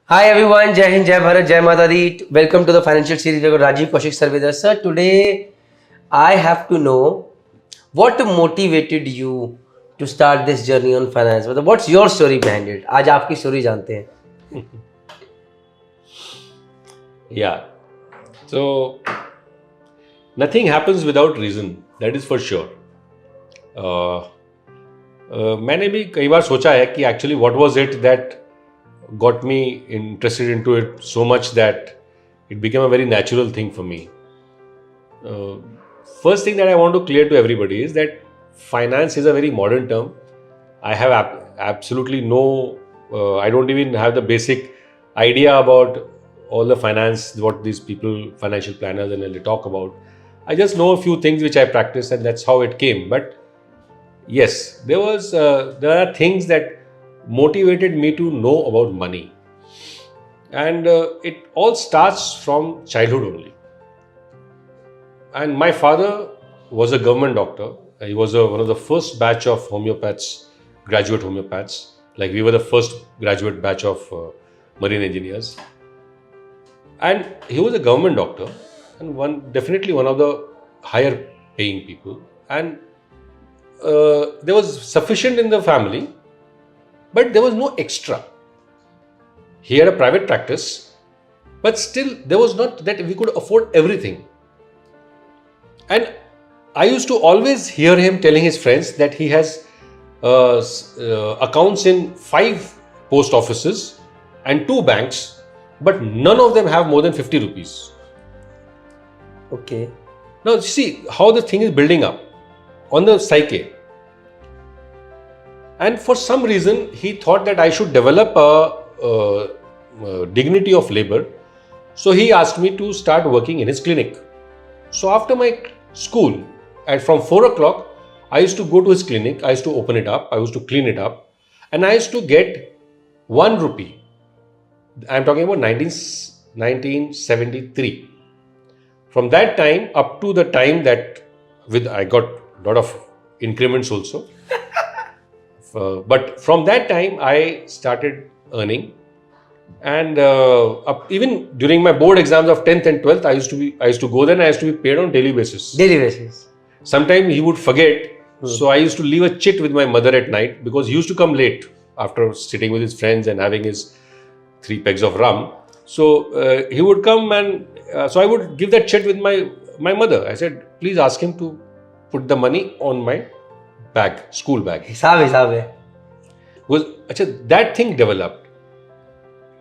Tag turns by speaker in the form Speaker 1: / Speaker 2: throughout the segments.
Speaker 1: Hi everyone, Jai Hind, Jai Bharat, Jai Mata Di. Welcome to the financial series. We got Rajeeve Kaushik sir with us. Sir, today I have to know what motivated you to start this journey on finance. What's your story behind it? आज आपकी story जानते हैं.
Speaker 2: Yeah. So nothing happens without reason. That is for sure. मैंने भी कई बार सोचा है कि actually what was it that got me interested into it so much that it became a very natural thing for me. First thing that I want to clear to everybody is that finance is a very modern term. I have absolutely no, I don't even have the basic idea about all the finance, what these people, financial planners and they talk about. I just know a few things which I practice and that's how it came. But yes, there are things that motivated me to know about money. And it all starts from childhood only. And my father was a government doctor. He was one of the first batch of homeopaths, graduate homeopaths. Like we were the first graduate batch of marine engineers. And he was a government doctor and definitely one of the higher paying people. And there was sufficient in the family, but there was no extra. He had a private practice, but still there was not that we could afford everything. And I used to always hear him telling his friends that he has accounts in 5 post offices and 2 banks, but none of them have more than 50 rupees.
Speaker 1: Okay.
Speaker 2: Now see how the thing is building up on the psyche. And for some reason, he thought that I should develop a dignity of labor. So he asked me to start working in his clinic. So after my school, from 4 o'clock, I used to go to his clinic. I used to open it up. I used to clean it up. And I used to get 1 rupee. I'm talking about 1973. From that time up to the time that I got a lot of increments also. But from that time, I started earning, and even during my board exams of 10th and 12th, I used to go there and I used to be paid on daily basis.
Speaker 1: Daily basis.
Speaker 2: Sometimes he would forget, so I used to leave a chit with my mother at night because he used to come late after sitting with his friends and having his 3 pegs of rum. So he would come and so I would give that chit with my mother. I said, please ask him to put the money on my bag, school bag.
Speaker 1: हिसाब है.
Speaker 2: That thing developed.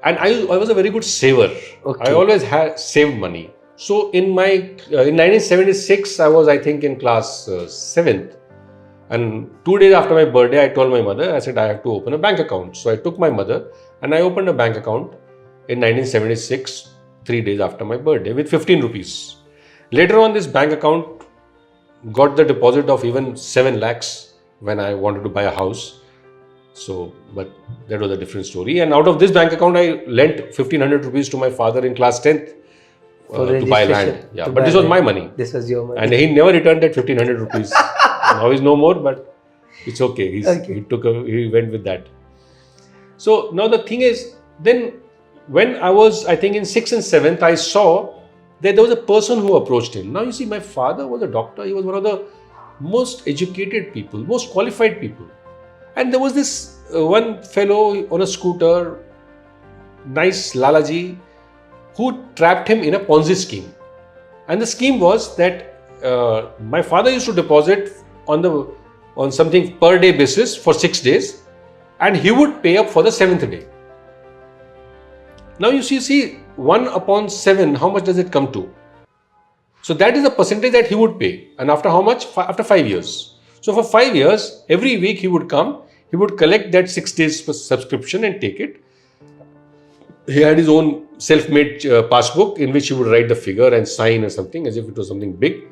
Speaker 2: And I was a very good saver.
Speaker 1: Okay.
Speaker 2: I always had saved money. So in 1976, I was, I think, in class 7th. And 2 days after my birthday, I told my mother, I said, I have to open a bank account. So I took my mother and I opened a bank account in 1976, 3 days after my birthday with 15 rupees. Later on, this bank account got the deposit of even 7 lakhs when I wanted to buy a house. So, but that was a different story. And out of this bank account, I lent 1500 rupees to my father in class 10th to buy land. Yeah, but this was my money.
Speaker 1: This was your money.
Speaker 2: And he never returned that 1500 rupees. Now he's no more, but it's okay. He went with that. So now the thing is, then when I was, I think in 6th and 7th, I saw that there was a person who approached him. Now you see, my father was a doctor. He was one of the most educated people, most qualified people. And there was this one fellow on a scooter, nice Lalaji, who trapped him in a Ponzi scheme. And the scheme was that my father used to deposit on something per day basis for 6 days, and he would pay up for the 7th day. Now you see 1 upon 7, how much does it come to? So that is the percentage that he would pay. And after how much? After 5 years. So for 5 years, every week he would come, he would collect that 6 days subscription and take it. He had his own self-made passbook in which he would write the figure and sign or something as if it was something big.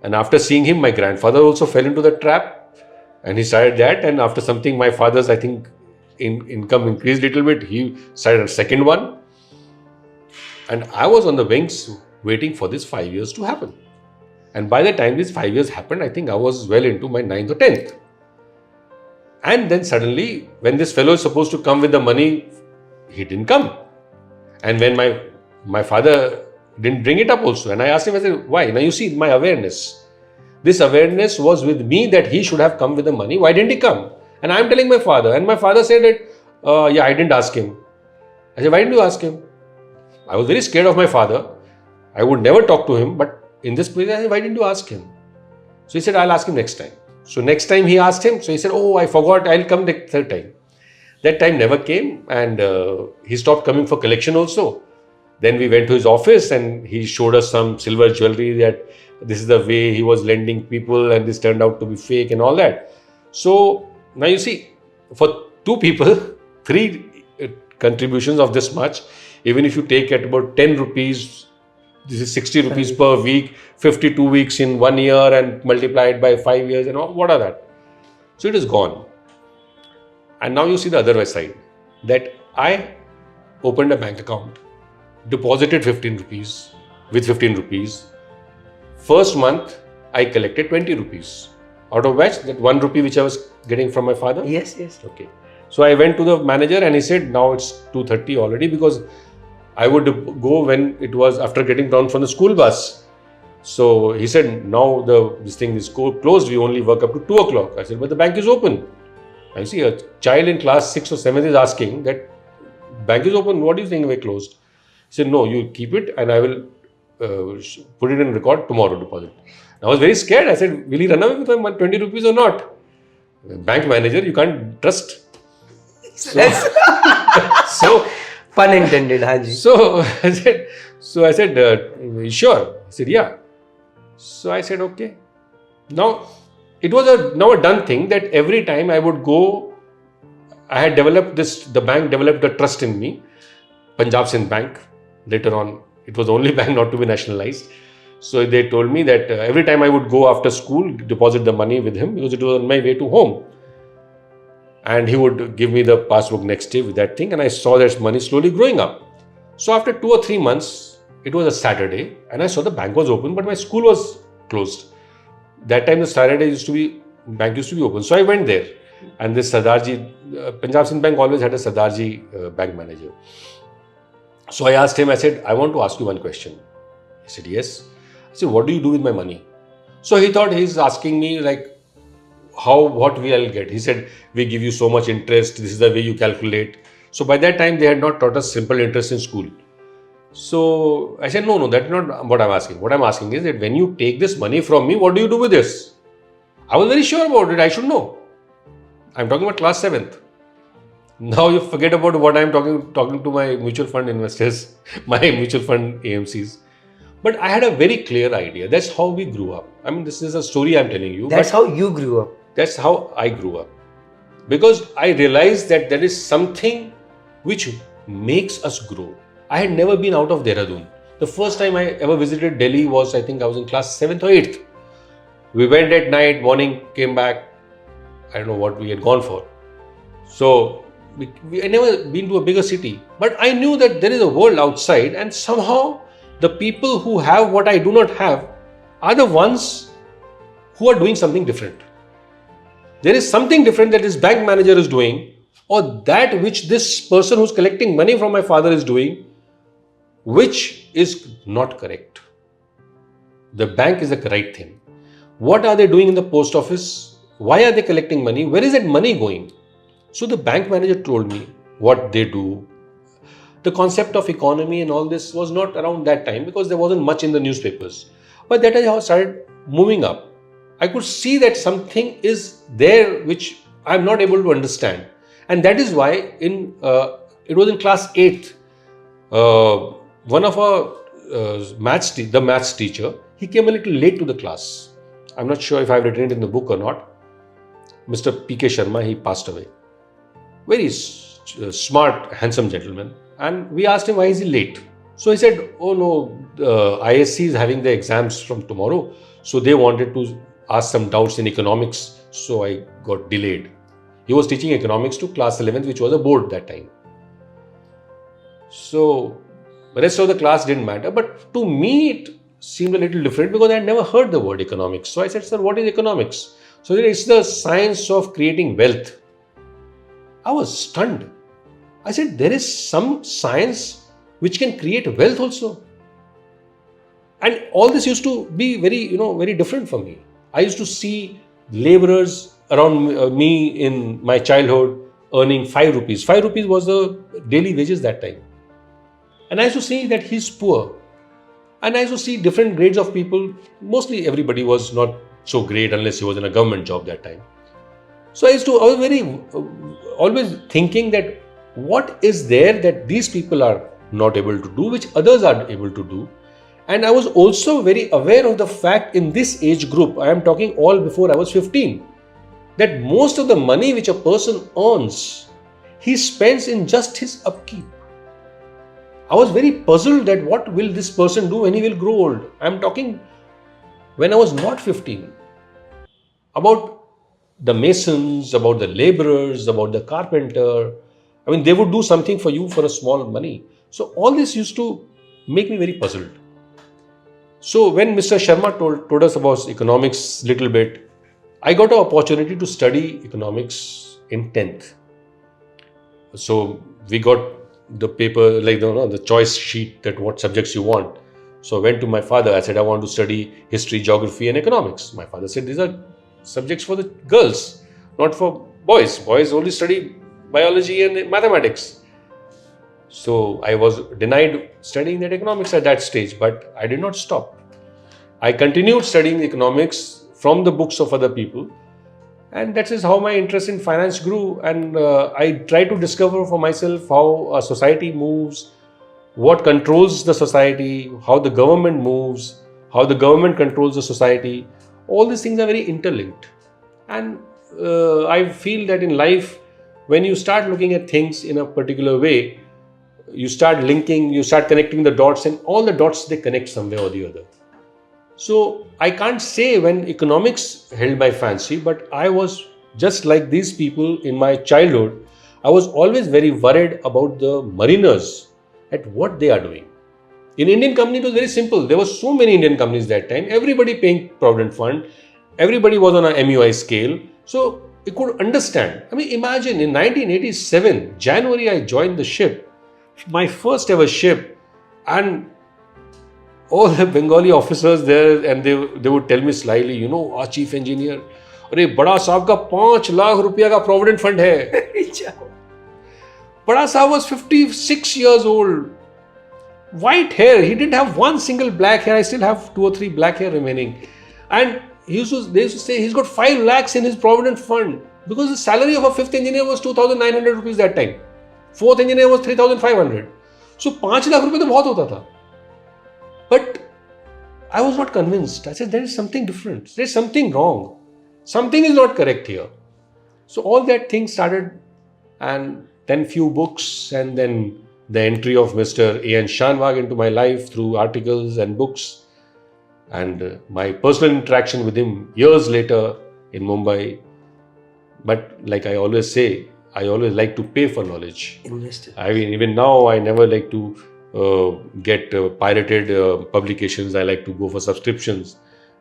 Speaker 2: And after seeing him, my grandfather also fell into the trap and he started that. And after something, my father's, I think, income increased a little bit. He started a second one. And I was on the wings waiting for this 5 years to happen. And by the time these 5 years happened, I think I was well into my 9th or 10th. And then suddenly, when this fellow is supposed to come with the money, he didn't come. And when my father didn't bring it up also, and I asked him, I said, why? Now you see my awareness. This awareness was with me that he should have come with the money. Why didn't he come? And I'm telling my father, and my father said that, yeah, I didn't ask him. I said, why didn't you ask him? I was very scared of my father. I would never talk to him, but in this place, I said, why didn't you ask him? So he said, I'll ask him next time. So next time he asked him, so he said, oh, I forgot, I'll come the third time. That time never came, and he stopped coming for collection also. Then we went to his office and he showed us some silver jewelry that this is the way he was lending people and this turned out to be fake and all that. So now you see, for two people, three contributions of this much, even if you take at about 10 rupees, this is 60 rupees per week, 52 weeks in 1 year and multiplied by 5 years and all, what are that? So it is gone. And now you see the other side, that I opened a bank account, deposited 15 rupees with 15 rupees. First month, I collected 20 rupees. Out of which, that 1 rupee which I was getting from my father?
Speaker 1: Yes.
Speaker 2: Okay. So I went to the manager and he said, now it's 2:30 already, because I would go when it was after getting down from the school bus. So he said, now this thing is closed, we only work up to 2 o'clock. I said, but the bank is open. I see a child in class 6 or 7 is asking that bank is open, what do you think we're closed? He said, no, you keep it and I will put it in record tomorrow deposit. I was very scared. I said, will he run away with my 20 rupees or not? Bank manager, you can't trust. So
Speaker 1: Pun intended, Haji.
Speaker 2: So I said, sure? He said, yeah. So I said, okay. Now, it was now a done thing that every time I would go, I had developed the bank developed a trust in me, Punjab Sindh Bank. Later on, it was the only bank not to be nationalized. So they told me that every time I would go after school, deposit the money with him because it was on my way to home. And he would give me the passbook next day with that thing, and I saw that money slowly growing up. So after 2 or 3 months, it was a Saturday, and I saw the bank was open, but my school was closed. That time the Saturday bank used to be open. So I went there, and this Sardarji, Punjab Sindh Bank always had a Sardarji bank manager. So I asked him, I said, I want to ask you one question. He said, yes. I said, what do you do with my money? So he thought he's asking me like, what we I'll get. He said, we give you so much interest, this is the way you calculate. So by that time, they had not taught us simple interest in school. So I said, no, that's not what I'm asking. What I'm asking is that when you take this money from me, what do you do with this? I was very sure about it. I should know. I'm talking about class 7th. Now you forget about what I'm talking to my mutual fund investors, my mutual fund AMCs. But I had a very clear idea. That's how we grew up. I mean, this is a story I'm telling you.
Speaker 1: That's how you grew up.
Speaker 2: That's how I grew up. Because I realized that there is something which makes us grow. I had never been out of Dehradun. The first time I ever visited Delhi was, I think I was in class 7th or 8th. We went at night, morning, came back. I don't know what we had gone for. So, we had never been to a bigger city. But I knew that there is a world outside, and somehow the people who have what I do not have are the ones who are doing something different. There is something different that this bank manager is doing, or that which this person who's collecting money from my father is doing, which is not correct. The bank is the right thing. What are they doing in the post office? Why are they collecting money? Where is that money going? So the bank manager told me what they do. The concept of economy and all this was not around that time because there wasn't much in the newspapers. But that is how I started moving up. I could see that something is there which I am not able to understand. And that is why it was in class 8th. One of our the maths teacher, he came a little late to the class. I'm not sure if I've written it in the book or not. Mr. P.K. Sharma, he passed away. Very smart, handsome gentleman. And we asked him why is he late. So he said, oh no, ISC is having the exams from tomorrow. So they wanted to ask some doubts in economics. So I got delayed. He was teaching economics to class 11th, which was a board that time. So the rest of the class didn't matter. But to me, it seemed a little different because I had never heard the word economics. So I said, sir, what is economics? So it's the science of creating wealth. I was stunned. I said, there is some science which can create wealth also. And all this used to be very different for me. I used to see laborers around me in my childhood earning 5 rupees. 5 rupees was the daily wages that time. And I used to see that he's poor. And I used to see different grades of people. Mostly everybody was not so great unless he was in a government job that time. So I was very always thinking that what is there that these people are not able to do, which others are able to do. And I was also very aware of the fact in this age group, I am talking all before I was 15, that most of the money which a person earns, he spends in just his upkeep. I was very puzzled that what will this person do when he will grow old. I am talking when I was not 15. About the masons, about the laborers, about the carpenter. I mean, they would do something for you for a small money. So all this used to make me very puzzled. So when Mr. Sharma told us about economics little bit, I got an opportunity to study economics in 10th. So we got the paper, like the choice sheet that what subjects you want. So I went to my father. I said, I want to study history, geography and economics. My father said, these are subjects for the girls, not for boys. Boys only study biology and mathematics. So I was denied studying that economics at that stage, but I did not stop. I continued studying economics from the books of other people, and that is how my interest in finance grew. And I tried to discover for myself how a society moves, what controls the society, how the government moves, how the government controls the society. All these things are very interlinked. And I feel that in life, when you start looking at things in a particular way, you start linking, you start connecting the dots, and all the dots, they connect somewhere or the other. So I can't say when economics held my fancy, but I was just like these people in my childhood. I was always very worried about the mariners, at what they are doing. In Indian company, it was very simple. There were so many Indian companies that time, everybody paying Provident Fund, everybody was on a MUI scale. So you could understand. I mean, imagine in 1987, January, I joined the ship, my first ever ship, and all the Bengali officers there, and they would tell me slyly, our chief engineer, अरे बड़ा साहब का 5 लाख रुपया का Provident Fund है. Bada Sahab was 56 years old. White hair. He didn't have one single black hair. I still have 2 or 3 black hair remaining. And they used to say he's got 5 lakhs in his Provident Fund. Because the salary of a 5th engineer was 2,900 rupees that time. 4th engineer was 3,500. So 5 lakh rupees to bahut hota tha. But I was not convinced. I said, there is something different. There is something wrong. Something is not correct here. So all that thing started, and then few books, and then the entry of Mr. A.N. Shanwag into my life through articles and books, and my personal interaction with him years later in Mumbai. But like I always say, I always like to pay for knowledge.
Speaker 1: Invested.
Speaker 2: I mean, even now I never like to get pirated publications. I like to go for subscriptions.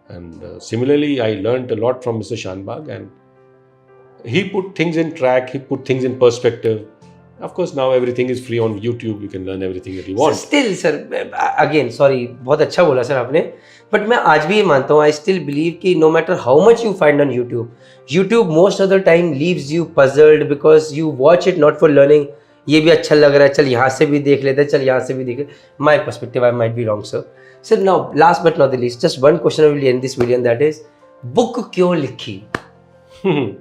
Speaker 2: And similarly, I learned a lot from Mr. Shanwag, and he put things in track, he put things in perspective. Of course, now everything is free on YouTube. You can learn everything that you want.
Speaker 1: Still, sir, again, sorry, बहुत अच्छा बोला sir आपने. But मैं आज भी ये मानता हूँ, I still believe कि no matter how much you find on YouTube most of the time leaves you puzzled because you watch it not for learning. ये भी अच्छा लग रहा है, चल यहाँ से भी देख लेते हैं, चल यहाँ से भी देख ले. My perspective, I might be wrong, sir. Sir, now, last but not the least, just one question I will end this video, and that is, book क्यों लिखी?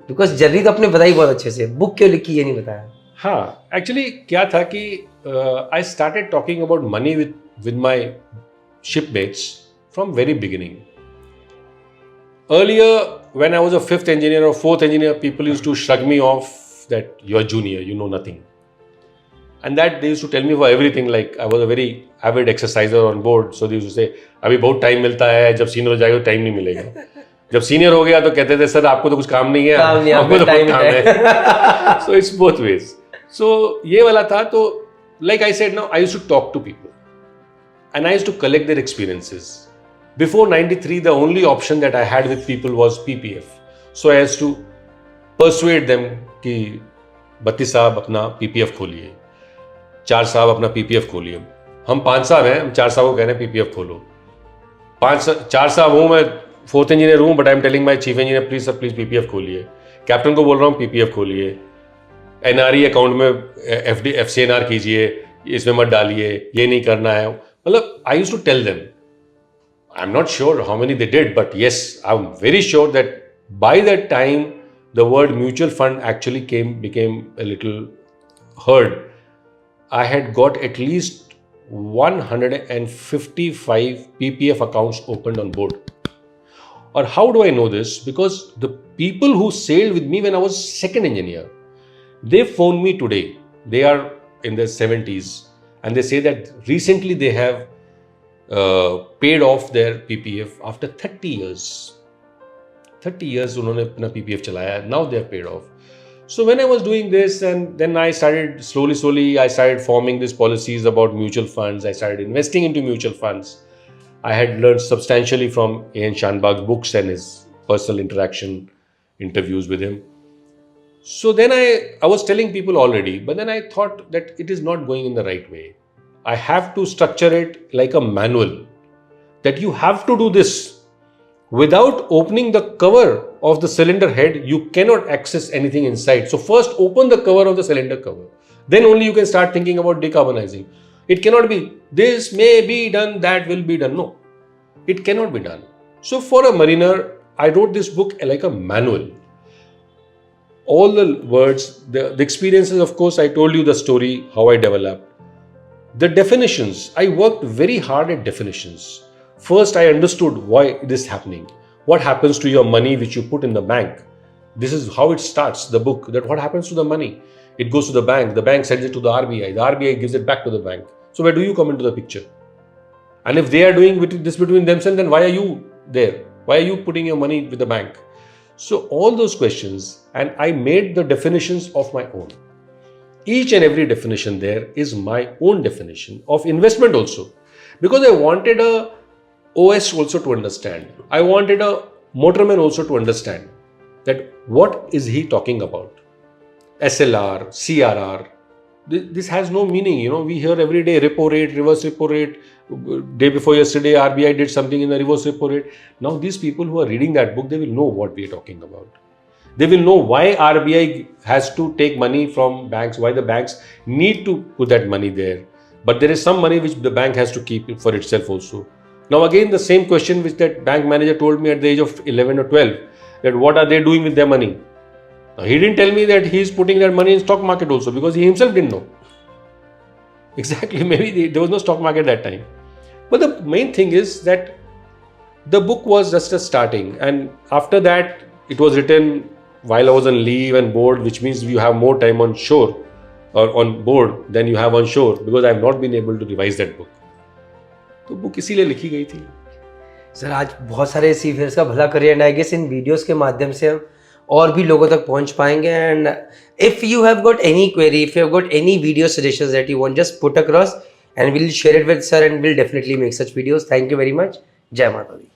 Speaker 1: Because जर्नी तो आपने बताई बहुत अच्छे से, book क्यों लिखी ये नहीं बताया.
Speaker 2: हाँ, actually क्या था कि I started talking about money with my shipmates from very beginning. Earlier, when I was a 5th engineer or 4th engineer, people used to shrug me off that you are junior, you know nothing. And that they used to tell me for everything. Like I was a very avid exerciser on board, so they used to say, अभी बहुत time मिलता है, जब senior हो जाएगा तो time नहीं मिलेगा. जब senior हो गया तो कहते थे, सर आपको तो कुछ काम नहीं है, आपको तो बहुत काम है. So it's both ways. So ये वाला था. तो like I said, now I used to talk to people, and I used to collect their experiences. Before 93, the only option that I had with people was PPF. So I used to persuade them कि बत्ती साहब अपना PPF खोलिए, 4 साहब अपना PPF खोलिए. हम 5 साहब हैं, हम 4 साहब को कह रहे हैं पीपीएफ खोलो. 4 साहब हूँ मैं, 4th इंजीनियर हूँ, but I am telling my chief engineer please sir please PPF खोलिए. कैप्टन को बोल रहा हूँ पीपीएफ खोलिए, एनआरई अकाउंट में एफसीएनआर कीजिए, इसमें मत डालिए, ये नहीं करना है. मतलब I used to tell them. I am not sure how many they did, but yes I am very sure that by that time the word mutual fund actually became a little heard. I had got at least 155 PPF accounts opened on board. Or how do I know this? Because the people who sailed with me when I was second engineer, they phone me today. They are in their 70s and they say that recently they have paid off their PPF after 30 years. 30 years उन्होंने अपना PPF चलाया, now they have paid off. So when I was doing this, and then I started slowly I started forming these policies about mutual funds. I started investing into mutual funds. I had learned substantially from A.N. Shanbag's books and his personal interaction interviews with him. So then I was telling people already, but then I thought that it is not going in the right way. I have to structure it like a manual, that you have to do this. Without opening the cover of the cylinder head, you cannot access anything inside. So first open the cover of the cylinder cover. Then only you can start thinking about decarbonizing. It cannot be, this may be done, that will be done. No, it cannot be done. So for a mariner, I wrote this book like a manual. All the words, the experiences, of course, I told you the story, how I developed. The definitions, I worked very hard at definitions. First, I understood why this is happening. What happens to your money which you put in the bank? This is how it starts, the book, that what happens to the money? It goes to the bank sends it to the RBI gives it back to the bank. So where do you come into the picture? And if they are doing this between themselves, then why are you there? Why are you putting your money with the bank? So all those questions, and I made the definitions of my own. Each and every definition there is my own definition of investment also. Because I wanted a OS also to understand. I wanted a motorman also to understand that what is he talking about? SLR, CRR. This has no meaning. You know, we hear every day repo rate, reverse repo rate. Day before yesterday, RBI did something in the reverse repo rate. Now these people who are reading that book, they will know what we are talking about. They will know why RBI has to take money from banks, why the banks need to put that money there. But there is some money which the bank has to keep for itself also. Now again, the same question which that bank manager told me at the age of 11 or 12, that what are they doing with their money? Now, he didn't tell me that he is putting that money in stock market also, because he himself didn't know. Exactly, maybe there was no stock market that time. But the main thing is that the book was just a starting, and after that it was written while I was on leave and board, which means you have more time on shore or on board than you have on shore, because I have not been able to revise that book. तो book इसीलिए लिखी गई थी.
Speaker 1: Sir आज बहुत सारे सीफेयर्स का भला करिए, and I guess in videos के माध्यम से हम और भी लोगों तक पहुंच पाएंगे. And if you have got any query, if you have got any video suggestions that you want, just put across and we will share it with sir and will definitely make such videos. Thank you very much. जय माता दी.